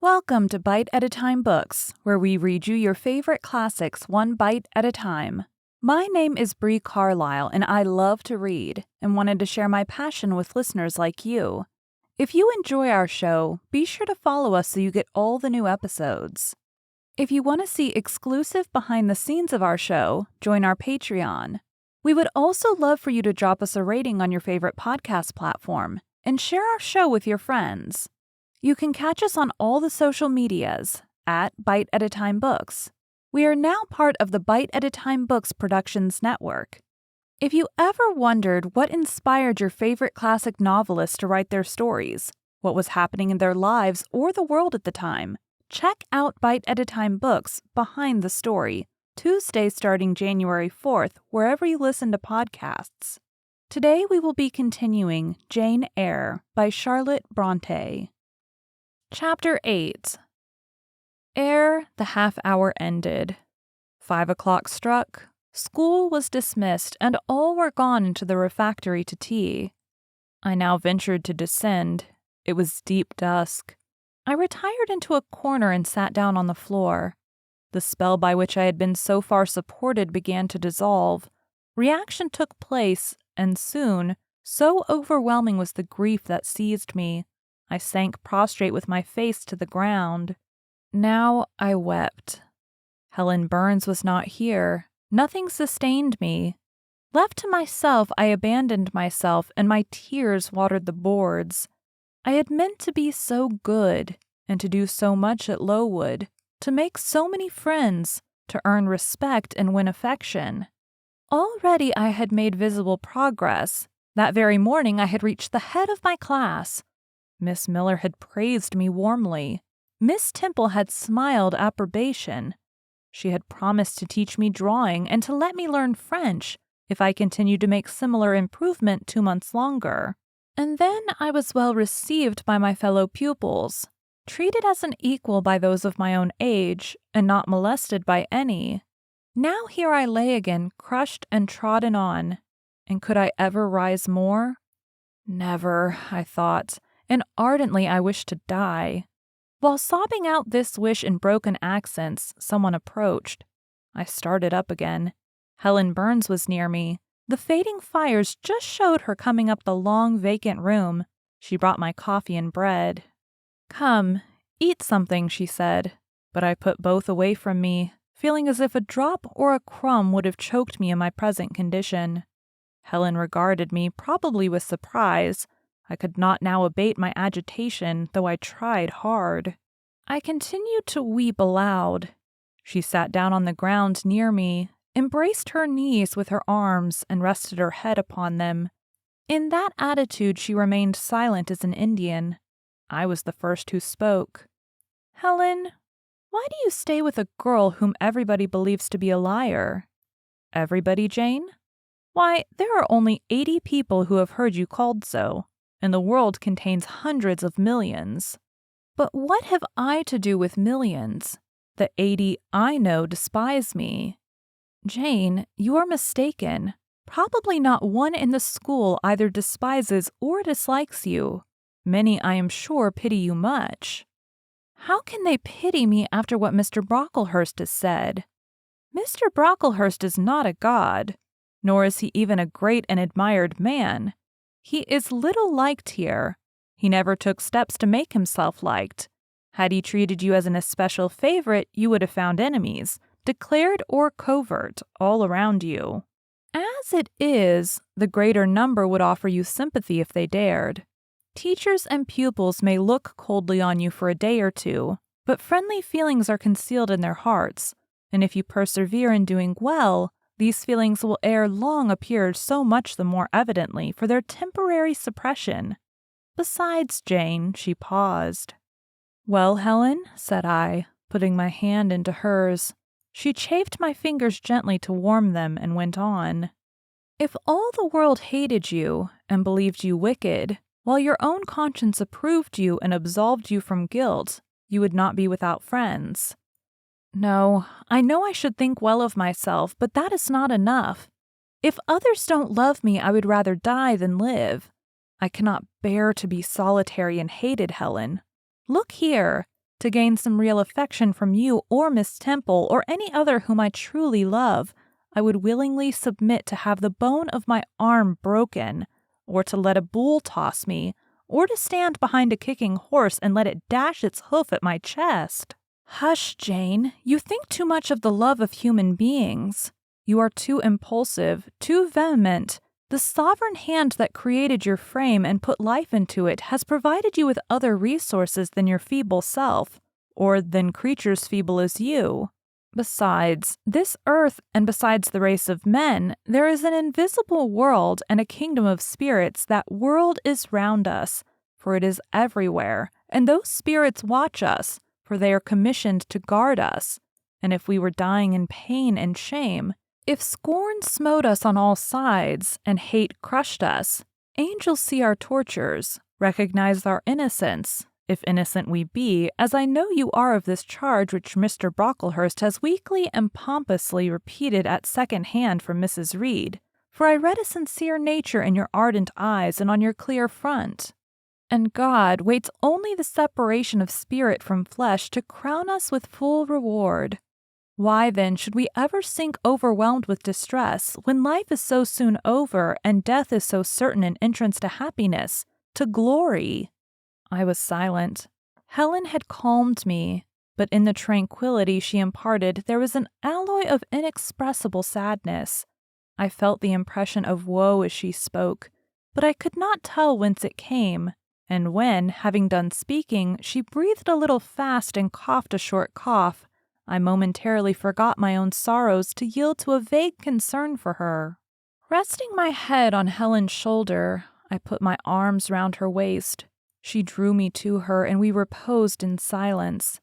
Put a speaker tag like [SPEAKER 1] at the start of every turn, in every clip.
[SPEAKER 1] Welcome to Bite at a Time Books, where we read you your favorite classics one bite at a time. My name is Bree Carlile, and I love to read and wanted to share my passion with listeners like you. If you enjoy our show, be sure to follow us so you get all the new episodes. If you want to see exclusive behind the scenes of our show, join our Patreon. We would also love for you to drop us a rating on your favorite podcast platform and share our show with your friends. You can catch us on all the social medias at Bite at a Time Books. We are now part of the Bite at a Time Books Productions Network. If you ever wondered what inspired your favorite classic novelists to write their stories, what was happening in their lives or the world at the time, check out Bite at a Time Books Behind the Story, Tuesday starting January 4th, wherever you listen to podcasts. Today we will be continuing Jane Eyre by Charlotte Bronte. Chapter 8. Ere the half-hour ended, 5 o'clock struck, school was dismissed, and all were gone into the refectory to tea. I now ventured to descend. It was deep dusk. I retired into a corner and sat down on the floor. The spell by which I had been so far supported began to dissolve. Reaction took place, and soon, so overwhelming was the grief that seized me, I sank prostrate with my face to the ground. Now I wept. Helen Burns was not here. Nothing sustained me. Left to myself, I abandoned myself, and my tears watered the boards. I had meant to be so good, and to do so much at Lowood, to make so many friends, to earn respect and win affection. Already I had made visible progress. That very morning I had reached the head of my class. Miss Miller had praised me warmly. Miss Temple had smiled approbation. She had promised to teach me drawing and to let me learn French if I continued to make similar improvement 2 months longer. And then I was well received by my fellow pupils, treated as an equal by those of my own age, and not molested by any. Now here I lay again, crushed and trodden on. And could I ever rise more? Never, I thought, and ardently I wished to die. While sobbing out this wish in broken accents, someone approached. I started up again. Helen Burns was near me. The fading fires just showed her coming up the long, vacant room. She brought my coffee and bread. "Come, eat something," she said, but I put both away from me, feeling as if a drop or a crumb would have choked me in my present condition. Helen regarded me, probably with surprise. I could not now abate my agitation, though I tried hard. I continued to weep aloud. She sat down on the ground near me, embraced her knees with her arms, and rested her head upon them. In that attitude she remained silent as an Indian. I was the first who spoke. "Helen, why do you stay with a girl whom everybody believes to be a liar?" "Everybody, Jane? Why, there are only 80 people who have heard you called so, and the world contains hundreds of millions." "But what have I to do with millions? The 80 I know despise me." "Jane, you are mistaken. Probably not one in the school either despises or dislikes you. Many, I am sure, pity you much." "How can they pity me after what Mr. Brocklehurst has said?" "Mr. Brocklehurst is not a god, nor is he even a great and admired man. He is little liked here. He never took steps to make himself liked. Had he treated you as an especial favorite, you would have found enemies, declared or covert, all around you. As it is, the greater number would offer you sympathy if they dared. Teachers and pupils may look coldly on you for a day or two, but friendly feelings are concealed in their hearts, and if you persevere in doing well, these feelings will ere long appear so much the more evidently for their temporary suppression. Besides, Jane," she paused. "Well, Helen," said I, putting my hand into hers. She chafed my fingers gently to warm them and went on. "If all the world hated you and believed you wicked, while your own conscience approved you and absolved you from guilt, you would not be without friends. No, I know I should think well of myself, but that is not enough. If others don't love me, I would rather die than live. I cannot bear to be solitary and hated, Helen. Look here. To gain some real affection from you or Miss Temple or any other whom I truly love, I would willingly submit to have the bone of my arm broken, or to let a bull toss me, or to stand behind a kicking horse and let it dash its hoof at my chest." "Hush, Jane. You think too much of the love of human beings. You are too impulsive, too vehement. The sovereign hand that created your frame and put life into it has provided you with other resources than your feeble self, or than creatures feeble as you. Besides this earth and besides the race of men, there is an invisible world and a kingdom of spirits. That world is round us, for it is everywhere, and those spirits watch us, for they are commissioned to guard us. And if we were dying in pain and shame, if scorn smote us on all sides and hate crushed us, angels see our tortures, recognize our innocence, if innocent we be, as I know you are of this charge which Mr. Brocklehurst has weakly and pompously repeated at second hand from Mrs. Reed, for I read a sincere nature in your ardent eyes and on your clear front. And God waits only the separation of spirit from flesh to crown us with full reward. Why, then, should we ever sink overwhelmed with distress, when life is so soon over, and death is so certain an entrance to happiness, to glory?" I was silent. Helen had calmed me, but in the tranquility she imparted there was an alloy of inexpressible sadness. I felt the impression of woe as she spoke, but I could not tell whence it came, and when, having done speaking, she breathed a little fast and coughed a short cough, I momentarily forgot my own sorrows to yield to a vague concern for her. Resting my head on Helen's shoulder, I put my arms round her waist. She drew me to her, and we reposed in silence.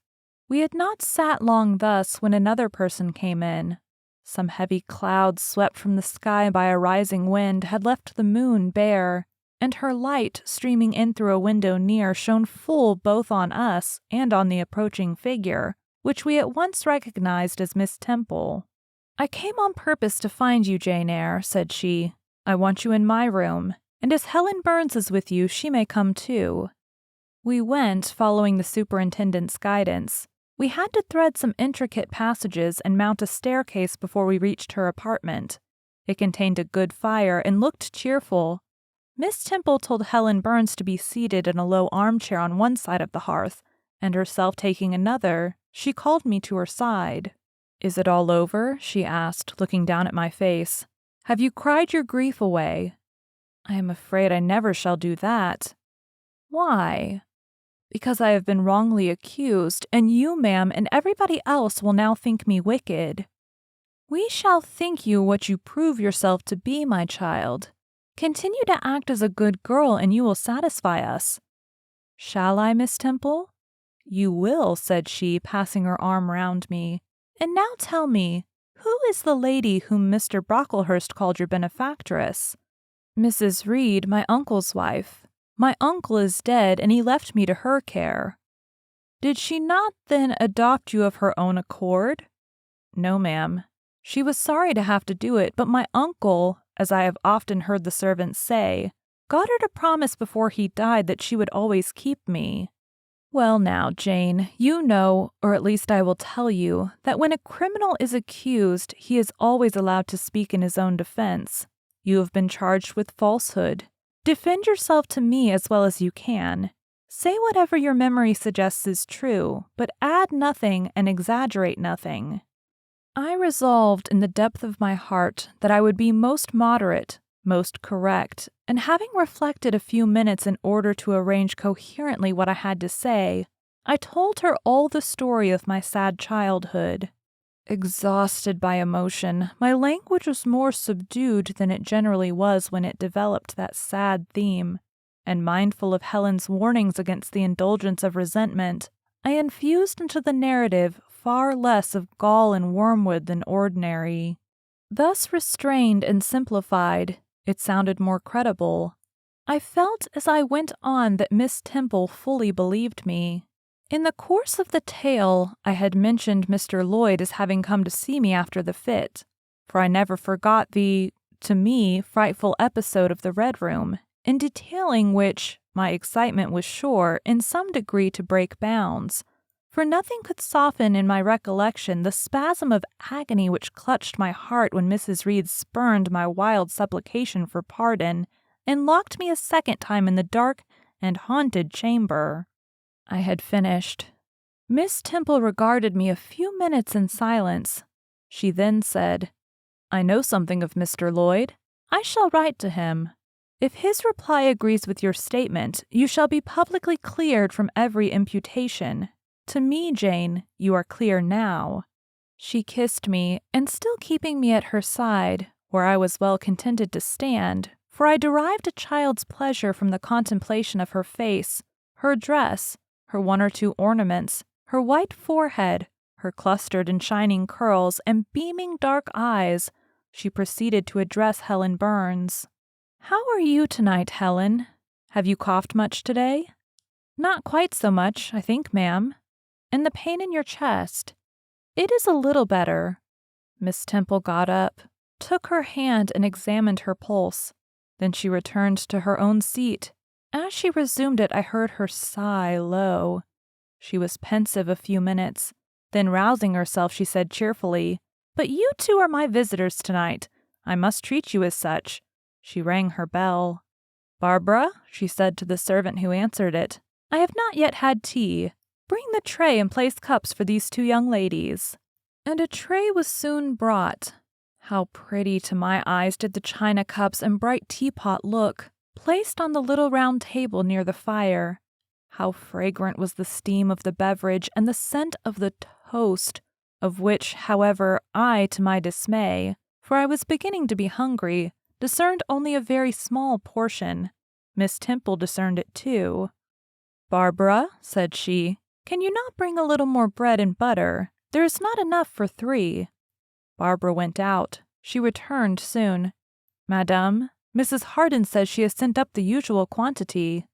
[SPEAKER 1] We had not sat long thus when another person came in. Some heavy clouds swept from the sky by a rising wind had left the moon bare, and her light, streaming in through a window near, shone full both on us and on the approaching figure, which we at once recognized as Miss Temple. "I came on purpose to find you, Jane Eyre," said she. "I want you in my room, and as Helen Burns is with you, she may come too." We went, following the superintendent's guidance. We had to thread some intricate passages and mount a staircase before we reached her apartment. It contained a good fire and looked cheerful. Miss Temple told Helen Burns to be seated in a low armchair on one side of the hearth, and herself taking another, she called me to her side. "Is it all over?" she asked, looking down at my face. "Have you cried your grief away?" "I am afraid I never shall do that." "Why?" "Because I have been wrongly accused, and you, ma'am, and everybody else will now think me wicked." "We shall think you what you prove yourself to be, my child. Continue to act as a good girl, and you will satisfy us." "Shall I, Miss Temple?" "You will," said she, passing her arm round me. "And now tell me, who is the lady whom Mr. Brocklehurst called your benefactress?" "Mrs. Reed, my uncle's wife. My uncle is dead, and he left me to her care." "Did she not, then, adopt you of her own accord?" "No, ma'am. She was sorry to have to do it, but my uncle, as I have often heard the servants say, got her to promise before he died that she would always keep me." "Well now, Jane, you know, or at least I will tell you, that when a criminal is accused, he is always allowed to speak in his own defense. You have been charged with falsehood. Defend yourself to me as well as you can. Say whatever your memory suggests is true, but add nothing and exaggerate nothing." I resolved in the depth of my heart that I would be most moderate, most correct, and having reflected a few minutes in order to arrange coherently what I had to say, I told her all the story of my sad childhood. Exhausted by emotion, my language was more subdued than it generally was when it developed that sad theme, and mindful of Helen's warnings against the indulgence of resentment, I infused into the narrative far less of gall and wormwood than ordinary. Thus restrained and simplified, it sounded more credible. I felt as I went on that Miss Temple fully believed me. In the course of the tale, I had mentioned Mr. Lloyd as having come to see me after the fit, for I never forgot the, to me, frightful episode of the Red Room, in detailing which my excitement was sure, in some degree, to break bounds, for nothing could soften in my recollection the spasm of agony which clutched my heart when Mrs. Reed spurned my wild supplication for pardon and locked me a second time in the dark and haunted chamber. I had finished. Miss Temple regarded me a few minutes in silence. She then said, "I know something of Mr. Lloyd. I shall write to him. If his reply agrees with your statement, you shall be publicly cleared from every imputation. To me, Jane, you are clear now." She kissed me, and still keeping me at her side, where I was well contented to stand, for I derived a child's pleasure from the contemplation of her face, her dress, her one or two ornaments, her white forehead, her clustered and shining curls, and beaming dark eyes, she proceeded to address Helen Burns. "How are you tonight, Helen? Have you coughed much today?" "Not quite so much, I think, ma'am." "And the pain in your chest?" "It is a little better." Miss Temple got up, took her hand and examined her pulse. Then she returned to her own seat. As she resumed it, I heard her sigh low. She was pensive a few minutes. Then rousing herself, she said cheerfully, "But you two are my visitors tonight. I must treat you as such." She rang her bell. "Barbara," she said to the servant who answered it, "I have not yet had tea. Bring the tray and place cups for these two young ladies." And a tray was soon brought. How pretty to my eyes did the china cups and bright teapot look, placed on the little round table near the fire. How fragrant was the steam of the beverage and the scent of the toast, of which, however, I, to my dismay, for I was beginning to be hungry, discerned only a very small portion. Miss Temple discerned it too. "Barbara," said she, "can you not bring a little more bread and butter? There is not enough for 3. Barbara went out. She returned soon. "Madame, Mrs. Harden says she has sent up the usual quantity."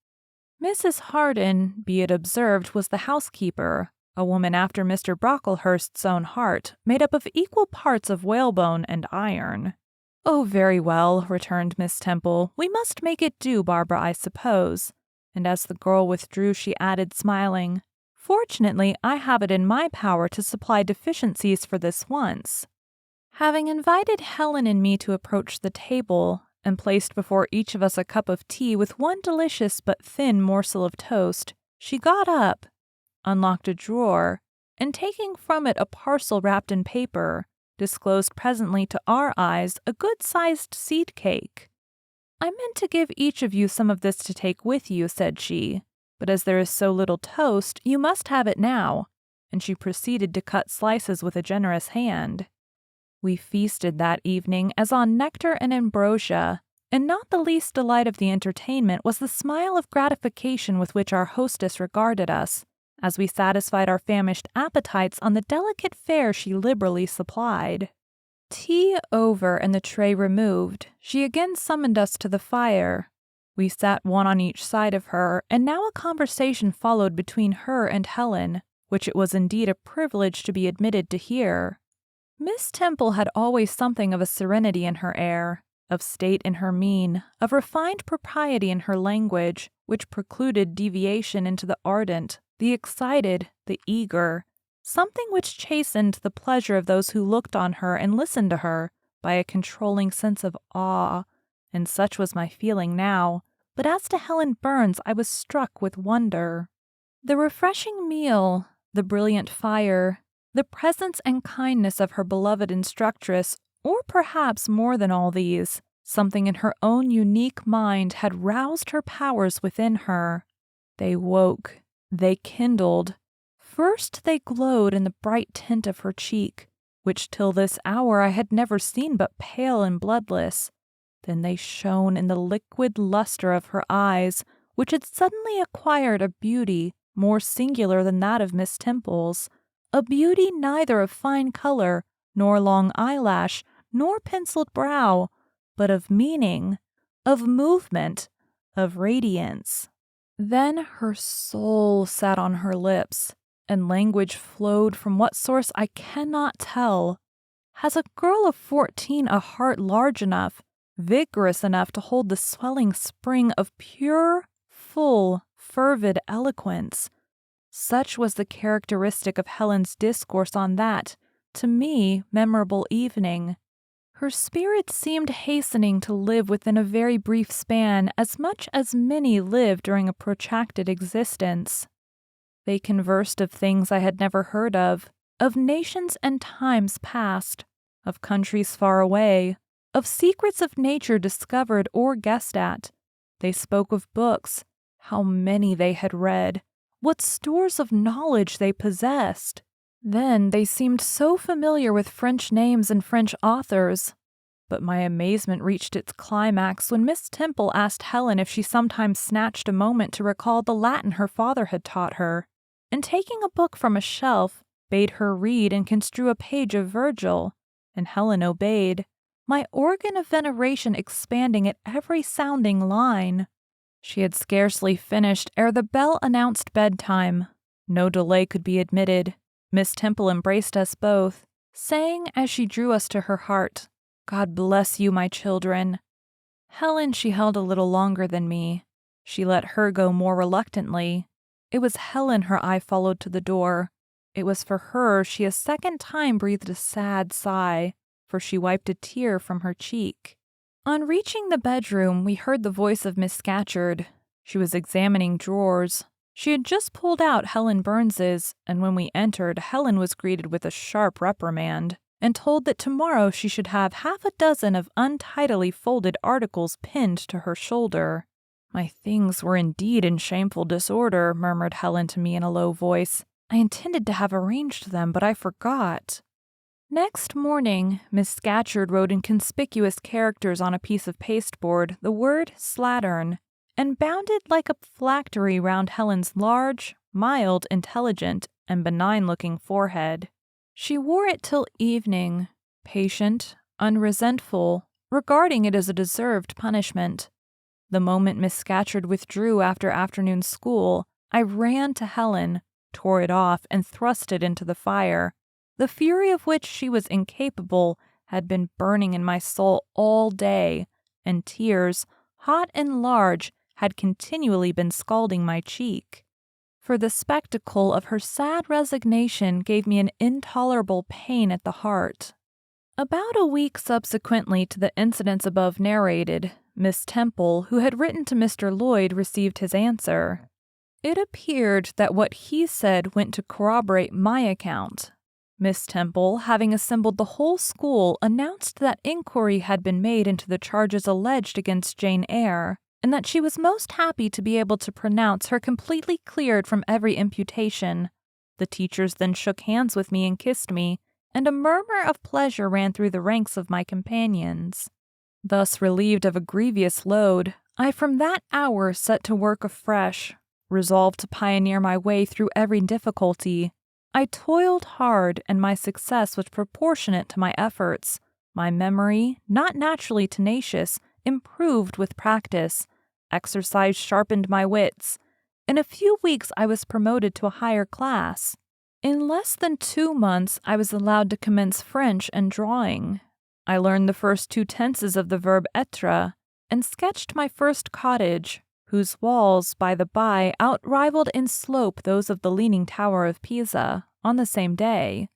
[SPEAKER 1] Mrs. Harden, be it observed, was the housekeeper, a woman after Mr. Brocklehurst's own heart, made up of equal parts of whalebone and iron. "Oh, very well," returned Miss Temple. "We must make it do, Barbara, I suppose." And as the girl withdrew, she added, smiling, "Fortunately, I have it in my power to supply deficiencies for this once." Having invited Helen and me to approach the table, and placed before each of us a cup of tea with one delicious but thin morsel of toast, she got up, unlocked a drawer, and taking from it a parcel wrapped in paper, disclosed presently to our eyes a good-sized seed cake. "I meant to give each of you some of this to take with you," said she, "but as there is so little toast, you must have it now," and she proceeded to cut slices with a generous hand. We feasted that evening as on nectar and ambrosia, and not the least delight of the entertainment was the smile of gratification with which our hostess regarded us, as we satisfied our famished appetites on the delicate fare she liberally supplied. Tea over and the tray removed, she again summoned us to the fire. We sat one on each side of her, and now a conversation followed between her and Helen, which it was indeed a privilege to be admitted to hear. Miss Temple had always something of a serenity in her air, of state in her mien, of refined propriety in her language, which precluded deviation into the ardent, the excited, the eager, something which chastened the pleasure of those who looked on her and listened to her by a controlling sense of awe, and such was my feeling now, but as to Helen Burns I was struck with wonder. The refreshing meal, the brilliant fire, the presence and kindness of her beloved instructress, or perhaps more than all these, something in her own unique mind had roused her powers within her. They woke, they kindled. First they glowed in the bright tint of her cheek, which till this hour I had never seen but pale and bloodless. Then they shone in the liquid luster of her eyes, which had suddenly acquired a beauty more singular than that of Miss Temple's, a beauty neither of fine color, nor long eyelash, nor penciled brow, but of meaning, of movement, of radiance. Then her soul sat on her lips, and language flowed from what source I cannot tell. Has a girl of 14 a heart large enough, vigorous enough to hold the swelling spring of pure, full, fervid eloquence? Such was the characteristic of Helen's discourse on that, to me, memorable evening. Her spirit seemed hastening to live within a very brief span as much as many live during a protracted existence. They conversed of things I had never heard of nations and times past, of countries far away, of secrets of nature discovered or guessed at. They spoke of books, how many they had read, what stores of knowledge they possessed. Then they seemed so familiar with French names and French authors. But my amazement reached its climax when Miss Temple asked Helen if she sometimes snatched a moment to recall the Latin her father had taught her, and taking a book from a shelf, bade her read and construe a page of Virgil, and Helen obeyed, my organ of veneration expanding at every sounding line. She had scarcely finished ere the bell announced bedtime. No delay could be admitted. Miss Temple embraced us both, saying as she drew us to her heart, "God bless you, my children." Helen she held a little longer than me. She let her go more reluctantly. It was Helen her eye followed to the door. It was for her she a second time breathed a sad sigh, for she wiped a tear from her cheek. On reaching the bedroom, we heard the voice of Miss Scatcherd. She was examining drawers. She had just pulled out Helen Burns's, and when we entered, Helen was greeted with a sharp reprimand, and told that tomorrow she should have half a dozen of untidily folded articles pinned to her shoulder. "My things were indeed in shameful disorder," murmured Helen to me in a low voice. "I intended to have arranged them, but I forgot." Next morning, Miss Scatcherd wrote in conspicuous characters on a piece of pasteboard the word slattern, and bound it like a phylactery round Helen's large, mild, intelligent, and benign-looking forehead. She wore it till evening, patient, unresentful, regarding it as a deserved punishment. The moment Miss Scatcherd withdrew after afternoon school, I ran to Helen, tore it off, and thrust it into the fire. The fury of which she was incapable had been burning in my soul all day, and tears, hot and large, had continually been scalding my cheek. For the spectacle of her sad resignation gave me an intolerable pain at the heart. About a week subsequently to the incidents above narrated, Miss Temple, who had written to Mr. Lloyd, received his answer. It appeared that what he said went to corroborate my account. Miss Temple, having assembled the whole school, announced that inquiry had been made into the charges alleged against Jane Eyre, and that she was most happy to be able to pronounce her completely cleared from every imputation. The teachers then shook hands with me and kissed me, and a murmur of pleasure ran through the ranks of my companions. Thus relieved of a grievous load, I from that hour set to work afresh, resolved to pioneer my way through every difficulty. I toiled hard, and my success was proportionate to my efforts. My memory, not naturally tenacious, improved with practice. Exercise sharpened my wits. In a few weeks I was promoted to a higher class. In less than 2 months I was allowed to commence French and drawing. I learned the first 2 tenses of the verb être, and sketched my first cottage, whose walls, by the by, outrivaled in slope those of the Leaning Tower of Pisa, on the same day.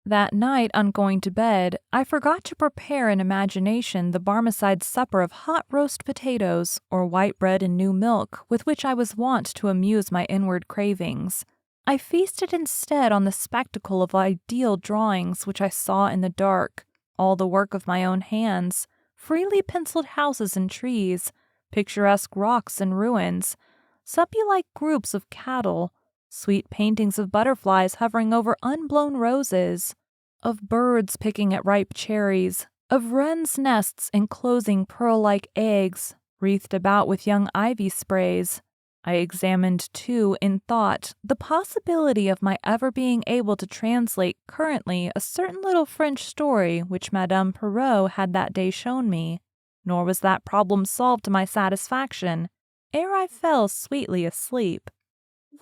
[SPEAKER 1] That night, on going to bed, I forgot to prepare in imagination the Barmecide supper of hot roast potatoes, or white bread and new milk, with which I was wont to amuse my inward cravings. I feasted instead on the spectacle of ideal drawings which I saw in the dark, all the work of my own hands, freely penciled houses and trees, picturesque rocks and ruins, suppy-like groups of cattle, sweet paintings of butterflies hovering over unblown roses, of birds picking at ripe cherries, of wrens' nests enclosing pearl-like eggs, wreathed about with young ivy sprays. I examined, too, in thought, the possibility of my ever being able to translate currently a certain little French story which Madame Perrault had that day shown me. Nor was that problem solved to my satisfaction, ere I fell sweetly asleep.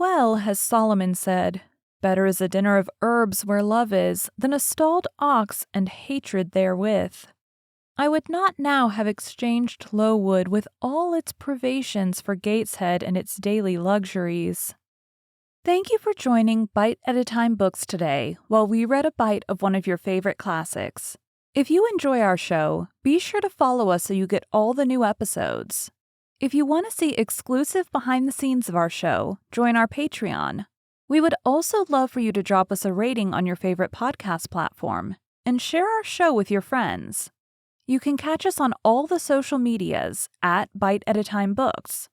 [SPEAKER 1] Well has Solomon said, "Better is a dinner of herbs where love is, than a stalled ox and hatred therewith." I would not now have exchanged Lowood with all its privations for Gateshead and its daily luxuries. Thank you for joining Bite at a Time Books today while we read a bite of one of your favorite classics. If you enjoy our show, be sure to follow us so you get all the new episodes. If you want to see exclusive behind the scenes of our show, join our Patreon. We would also love for you to drop us a rating on your favorite podcast platform and share our show with your friends. You can catch us on all the social medias at Bite at a Time Books.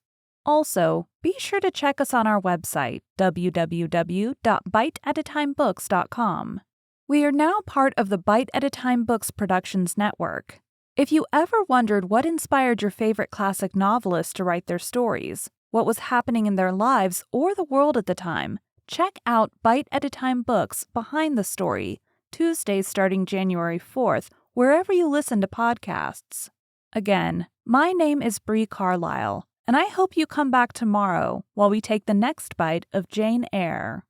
[SPEAKER 1] Also, be sure to check us on our website, www.biteatatimebooks.com. We are now part of the Bite at a Time Books Productions Network. If you ever wondered what inspired your favorite classic novelists to write their stories, what was happening in their lives or the world at the time, check out Bite at a Time Books Behind the Story, Tuesdays starting January 4th, wherever you listen to podcasts. Again, my name is Bree Carlile, and I hope you come back tomorrow while we take the next bite of Jane Eyre.